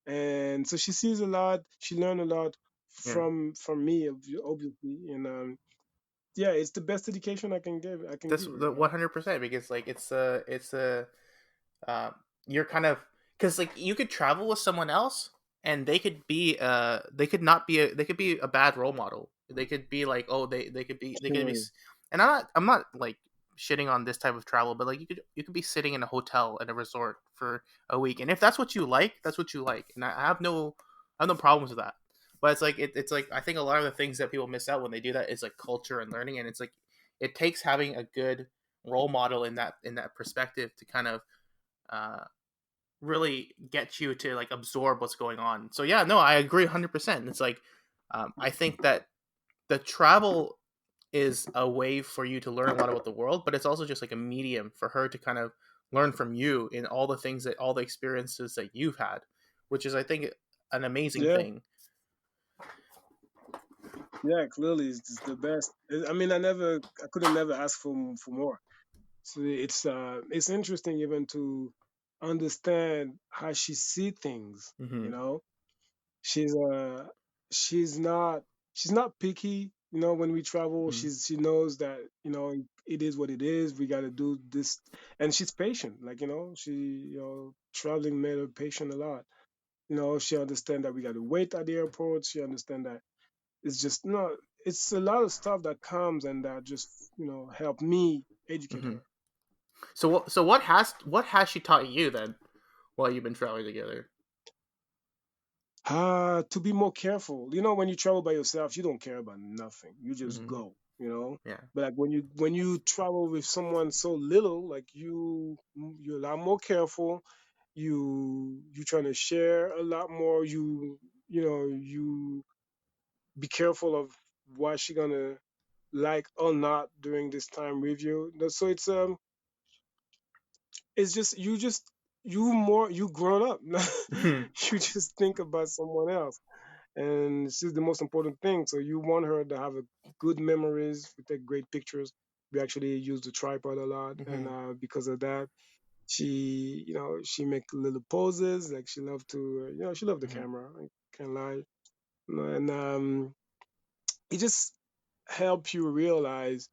and so she sees a lot. She learned a lot Yeah. from me, obviously, and yeah, it's the best education I can This give her. the 100%, because like it's a uh, you're kind of, because like you could travel with someone else and they could not be they could be a bad role model. They could be like, oh, they could be Mm. and I'm not like shitting on this type of travel, but like you could be sitting in a hotel at a resort for a week, and if that's what you like, that's what you like, and I have no problems with that. But it's like it's like I think a lot of the things that people miss out when they do that is like culture and learning, and it's like it takes having a good role model in that perspective to kind of uh, really get you to like absorb what's going on. So yeah, no, I agree 100%. It's like I think that the travel is a way for you to learn a lot about the world, but it's also just like a medium for her to kind of learn from you in all the things that all the experiences that you've had, which is I think an amazing Yeah, thing. yeah, clearly it's the best. I mean, I couldn't never ask for more. So it's interesting even to understand how she see things. Mm-hmm. You know, she's uh she's not she's not picky. When we travel, Mm-hmm. she knows that, it is what it is. We got to do this, and she's patient. Like, she, traveling made her patient a lot. She understand that we got to wait at the airport. She understand that it's just no. It's a lot of stuff that comes and that just, help me educate Mm-hmm. her. So what has she taught you then while you've been traveling together? To be more careful. When you travel by yourself, you don't care about nothing. You just Mm-hmm. go. Yeah. But like when you travel with someone so little, like you're a lot more careful. You trying to share a lot more. You be careful of what she gonna like or not during this time with you. So it's you grown up. You just think about someone else, and this is the most important thing. So you want her to have a good memories. We take great pictures. We actually use the tripod a lot, and Mm-hmm. because of that, she make little poses. Like she love to, she love the Mm-hmm. camera. I can't lie. And it just helps you realize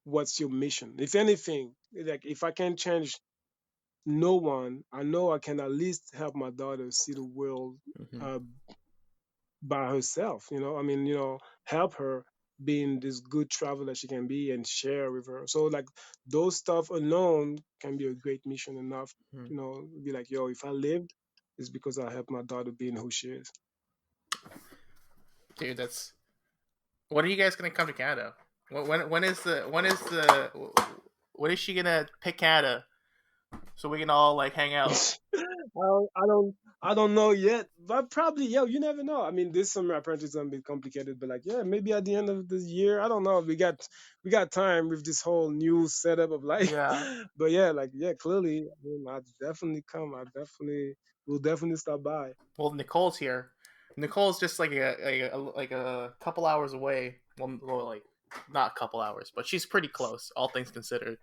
what's your mission. If anything, like if I can change no one, I know I can at least help my daughter see the world Mm-hmm. uh, by herself. I mean, help her being this good traveler she can be and share with her. So like those stuff alone can be a great mission enough. Mm-hmm. Be like, yo, if I lived, it's because I helped my daughter being who she is. Dude, that's when are you guys gonna come to Canada? When is she gonna pick Canada so we can all like hang out? I don't know yet, but probably, yo, you never know. I mean, this summer apparently is gonna be complicated, but like, yeah, maybe at the end of the year, I don't know. We got time with this whole new setup of life, Yeah. but yeah, like, yeah, clearly, I mean, I definitely come. I definitely will definitely stop by. Well, Nicole's here. Nicole's just like a couple hours away. Well, like not a couple hours, but she's pretty close, all things considered.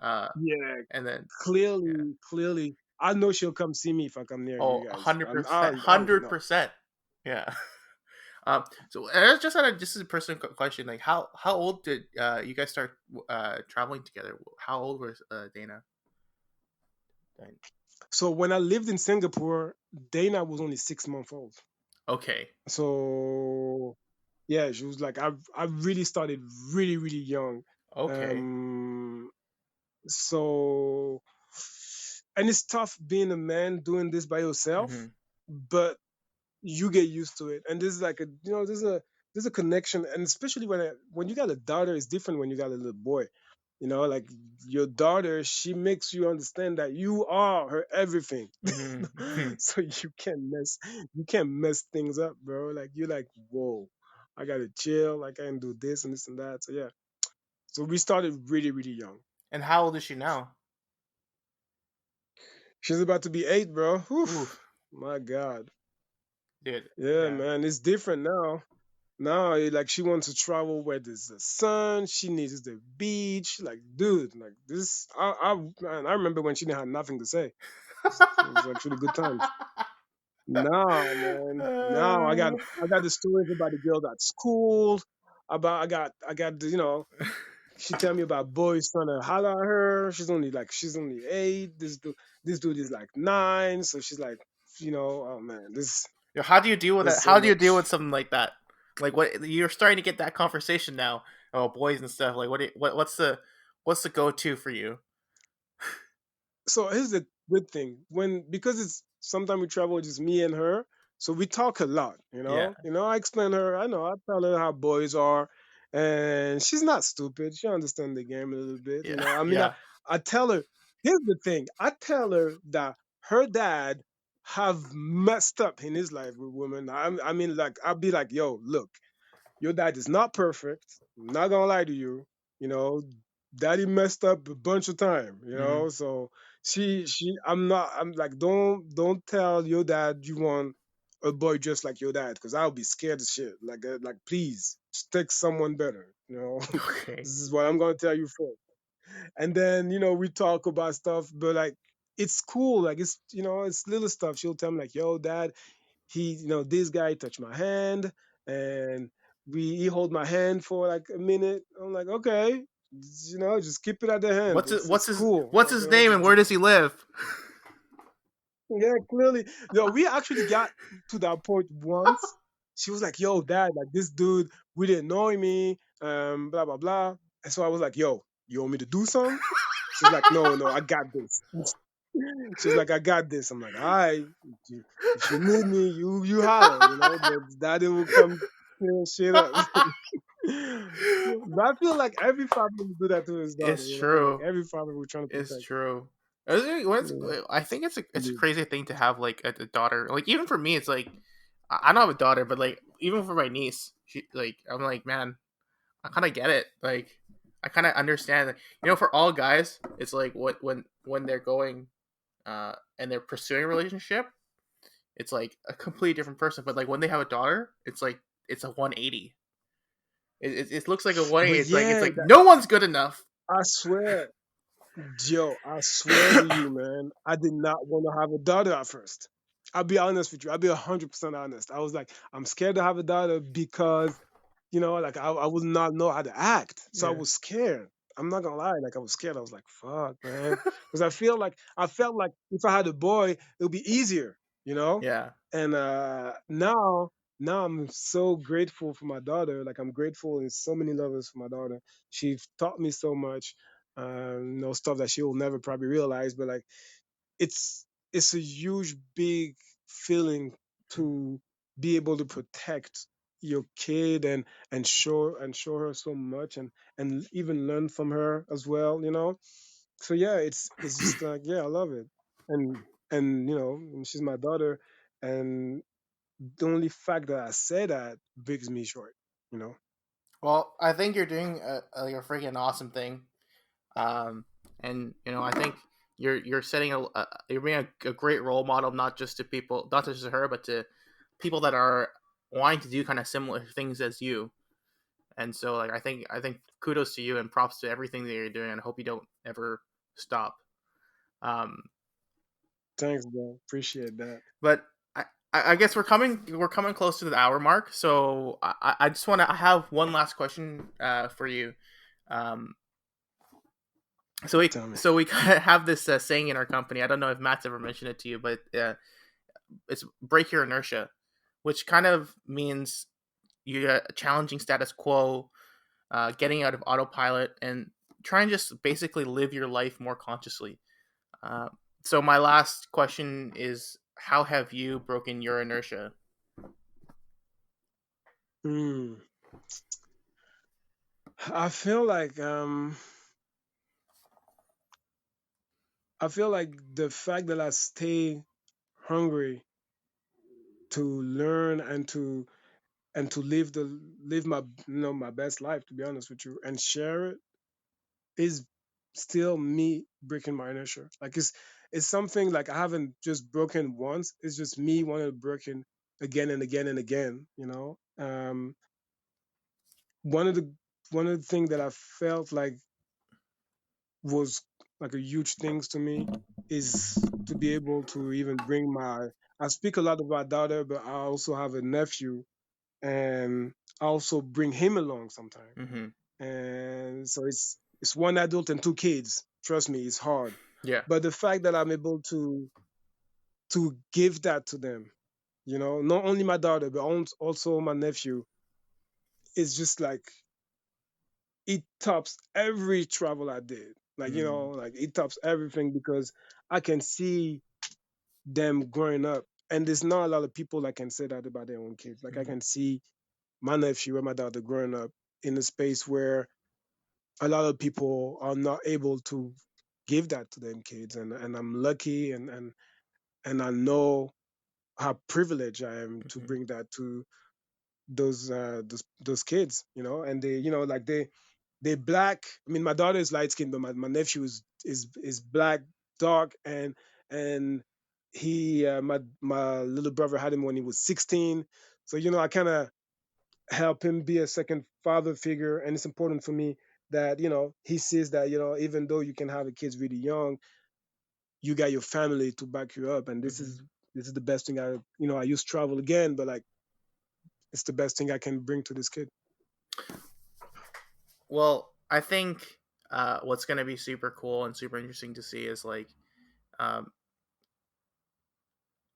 Uh, Yeah, and then yeah. clearly, I know she'll come see me if I come near Oh, you guys. hundred I percent, already hundred know. percent. Yeah. So I just had just a personal question. Like, how old did you guys start traveling together? How old was Dana? So when I lived in Singapore, Dana was only 6 months old. Okay. So yeah, she was like I really started really really young. Okay. Um So, and it's tough being a man doing this by yourself, Mhm. but you get used to it. And this is like a, there's a connection, and especially when you got a daughter, it's different when you got a little boy. Like your daughter, she makes you understand that you are her everything. Mhm. Mhm. So you can't mess things up, bro. Like you're like, whoa, I gotta chill. I can't do this and this and that. So yeah. So we started really, really young. And how old is she now? She's about to be 8, bro. Whew. Oof, My God. dude. Yeah, Yeah. man, it's different now. Now, like she wants to travel where there's the sun. She needs the beach. Like, dude, like this. Man, I remember when she didn't have nothing to say. It was actually good times. Now, man, now I got the stories about the girls at school. About I got she tell me about boys trying to holler at her. She's only 8. This dude is like 9. So she's like, oh man, this Yo, how do you deal with there's that? so How do you deal with much. something like that? Like what you're starting to get that conversation now about boys and stuff. Like what's the go to for you? So here's the good thing, because it's sometimes we travel just me and her, so we talk a lot. Yeah. I explain her. I tell her how boys are, and she's not stupid. She understands the game a little bit. Yeah. I mean, I, Yeah. I tell her. Here's the thing. I tell her that her dad have messed up in his life with women. I mean, like I'll be like, yo, look, your dad is not perfect. I'm not gonna lie to you. You know, Daddy messed up a bunch of time. Hmm. So I'm like, don't tell your dad you want a boy just like your dad, because I'll be scared as shit. Like please, just take someone better. Okay. This is what I'm gonna tell you first. And then we talk about stuff, but like it's cool. Like it's little stuff. She'll tell me like, yo, dad, this guy touched my hand, and he hold my hand for like a minute. I'm like, okay, just keep it at the hand. What's it, It's cool. what's his name and where does he live? Yeah, clearly. We actually got to that point once. She was like, yo, dad, like this dude really annoy me, blah blah blah. And so I was like, yo, you want me to do something? She's like, no, no, I got this. She's like, I got this. I'm like, all right, if you need me, you holler, but daddy will come clear shit up. But I feel like every father will do that to his daughter, It's like true. every father will try to It's protect. true. Yeah, I think it's a indeed. crazy thing to have like a daughter. Like even for me, it's like I don't have a daughter, but like even for my niece, I'm like, man, I kind of get it. Like I kind of understand. For all guys, it's like what when they're going and they're pursuing a relationship, it's like a completely different person. But like when they have a daughter, it's like it's a 180. It looks like a 180. But yeah, It's like no one's good enough. I swear, Joe, I swear to you, man, I did not want to have a daughter at first. I'll be honest with you. I'll be 100% honest. I was like, I'm scared to have a daughter because like I would not know how to act. So I Yeah. was scared. I'm not gonna lie, like I was scared. I was like, fuck, man. Because I felt like if I had a boy, it would be easier. Yeah. And now I'm so grateful for my daughter. Like I'm grateful in so many levels for my daughter. She taught me so much, stuff that she will never probably realize. But like it's a huge, big feeling to be able to protect your kid and show her so much and even learn from her as well. So yeah, it's just like, yeah, I love it. And she's my daughter, and the only fact that I say that breaks me short. Well, I think you're doing like a freaking awesome thing. Um, and I think you're setting you're being a great role model, not just to people, not just to her, but to people that are wanting to do kind of similar things as you. And so, like, I think kudos to you and props to everything that you're doing. And I hope you don't ever stop. Um, Thanks, bro. Appreciate that. but I guess we're coming close to the hour mark. So I just want to have one last question for you. Um, So we Tell me. so we kind of have this saying in our company. I don't know if Matt's ever mentioned it to you, but it's break your inertia, which kind of means you're challenging status quo, getting out of autopilot, and try and just basically live your life more consciously. Uh, so my last question is, how have you broken your inertia? Hmm. I feel like I feel like the fact that I stay hungry to learn and to live my my best life, to be honest with you, and share it is still me breaking my inertia. Like it's something like I haven't just broken once. It's just me wanting to broken again and again and again. One of the one of the things that I felt like was like a huge things to me is to be able to even bring my. I speak a lot about my daughter, but I also have a nephew, and I also bring him along sometimes. Mm-hmm. And so it's one adult and two kids. Trust me, it's hard. Yeah. But the fact that I'm able to give that to them, not only my daughter but also my nephew, is just like it tops every travel I did. Like Mm-hmm. like it tops everything because I can see them growing up, and there's not a lot of people that can say that about their own kids. Like I can see my nephew and my daughter growing up in a space where a lot of people are not able to give that to them kids, and I'm lucky, and I know how privileged I am to Mm-hmm. bring that to those kids, and they like they black. I mean, my daughter is light skinned, but my nephew is black, dark, and he my little brother had him when he was 16. So I kind of help him be a second father figure, and it's important for me that he sees that even though you can have a kids really young, you got your family to back you up, and this Mm-hmm. is the best thing I use travel again, but like it's the best thing I can bring to this kid. Well, I think what's going to be super cool and super interesting to see is like, um,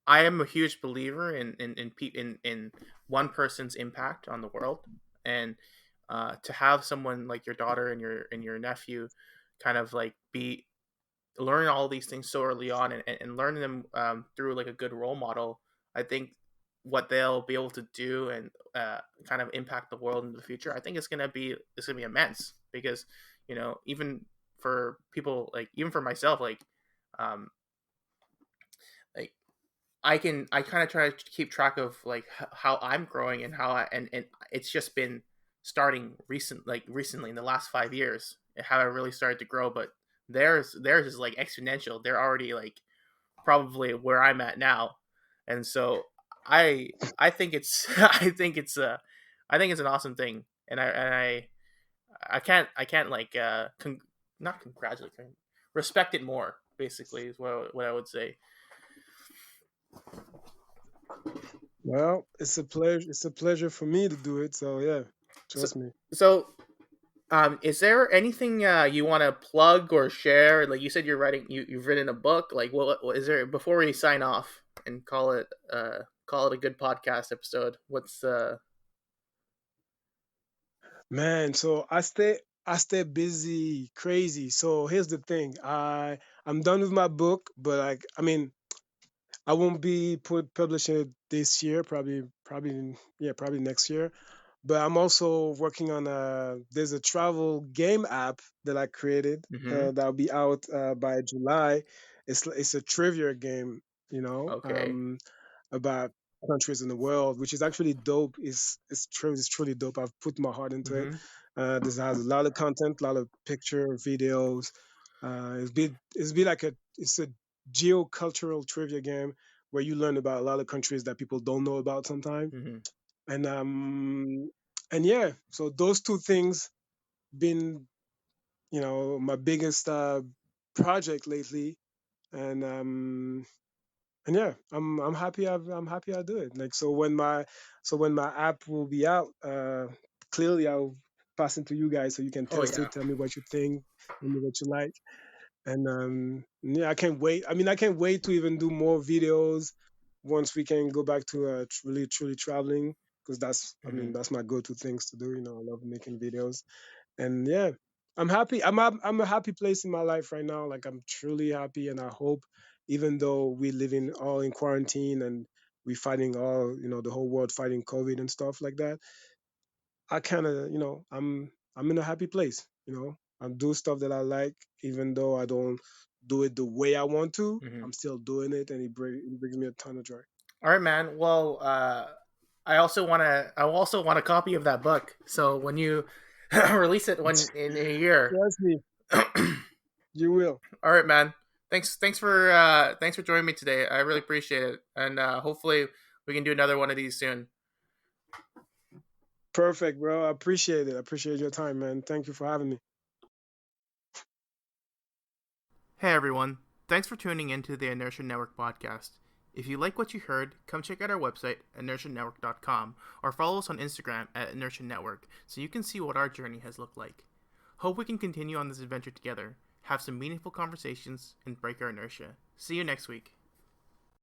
I am a huge believer in one person's impact on the world, and to have someone like your daughter and your nephew kind of like be learn all these things so early on, and learning them through like a good role model. I think what they'll be able to do and kind of impact the world in the future, I think it's gonna be immense, because even for people, like even for myself, um, like I kind of try to keep track of like how I'm growing, and how and it's just been starting recently in the last 5 years, how I really started to grow. But theirs is like exponential. They're already like probably where I'm at now, and so I think it's I think it's an awesome thing, and I can't like not congratulate, respect it more. Basically, is what I would say. Well, it's a pleasure for me to do it, so yeah, So trust me. so is there anything you want to plug or share? Like you said, you've written a book. Like, what is there before we sign off and call it a good podcast episode? What's Man, so I stay busy crazy. So here's the thing. I'm done with my book, but like I mean, I won't be publishing it this year, probably yeah, probably next year. But I'm also working on there's a travel game app that I created mm-hmm. that'll be out by July. It's a trivia game, Okay. about countries in the world, which is actually dope. It's truly dope. I've put my heart into it. Mm-hmm. This has a lot of content, a lot of picture, videos. It's be like it's a geocultural trivia game where you learn about a lot of countries that people don't know about sometimes. Mm-hmm. And yeah, so those two things been my biggest project lately, and yeah, I'm happy I do it. Like so when my app will be out, clearly I'll pass it to you guys so you can Oh test yeah. it, tell me what you think, tell me what you like, and yeah, I can't wait. I mean, I can't wait to even do more videos once we can go back to really truly traveling, because I Mm-hmm. mean that's my go-to things to do. I love making videos, and yeah. I'm happy. I'm a happy place in my life right now. Like I'm truly happy, and I hope, even though we living all in quarantine and we fighting all, the whole world fighting COVID and stuff like that, I kind of, I'm in a happy place. I'm doing stuff that I like, even though I don't do it the way I want to. Mm-hmm. I'm still doing it, and it brings me a ton of joy. All right, man. Well, I also want a copy of that book. So when you release it when in a year. Trust me, All you will. right, man. Thanks for joining me today. I really appreciate it, and hopefully we can do another one of these soon. Perfect, bro. I appreciate it. I appreciate your time, man. Thank you for having me. Hey everyone, thanks for tuning in to the Inertia Network podcast. If you like what you heard, come check out our website, inertianetwork.com, or follow us on Instagram at Inertia Network so you can see what our journey has looked like. Hope we can continue on this adventure together, have some meaningful conversations, and break our inertia. See you next week.